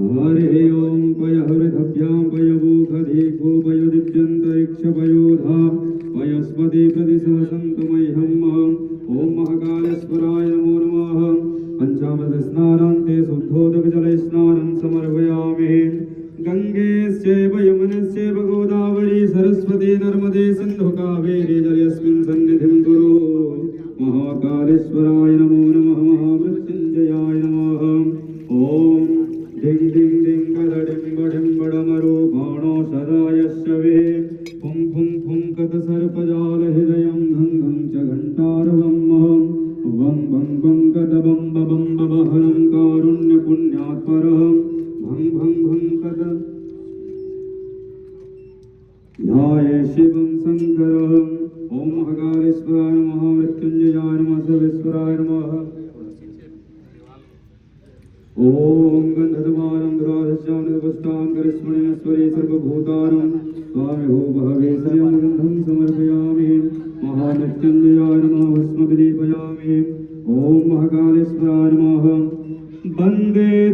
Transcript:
हरे ओम पय हृदभ्यां पयमुखधीको पयोदिप्यन्तरिक्षपयोधा पयस्पति प्रतिसवसन्तमह्यम् ओम महाकालेश्वराय नमो नमः। पंचामृतस्नानान्ते शुद्धोदकजलस्नानं समर्पयामि। गंगेश्चैव यमुनश्चैव गोदावरी सरस्वती नर्मदे सिन्धु कावेरी जलेऽस्मिन् सन्निधिं कुरु। महाकालेश्वराय नमो नमः। महामृत्युञ्जयाय नमः। ओम डिंग डिंग डिंग गडमरो बाणो सदा यशवे फुं फुं फुं कत सर्पजाल हृदयं घं घं च घंटारवं वं वं वं कत बं बं बहनं कारुण्य पुण्यात्परं भं भं भं कत ध्याये शिवं शंकरं। ओम महाकालेश्वराय नमः। मृत्युंजयाय नमः। सर्वेश्वराय नमः। ओम गंधर्वाणं दुराधश्यां निर्वष्टां करिष्मणेश्वरी सर्वभूतानां स्वामिहो भवे श्रियं समर्पयामि। महामृत्युंजयाय नमः। भस्म विलेपयामि। ओम महाकालेश्वराय नमः। वन्दे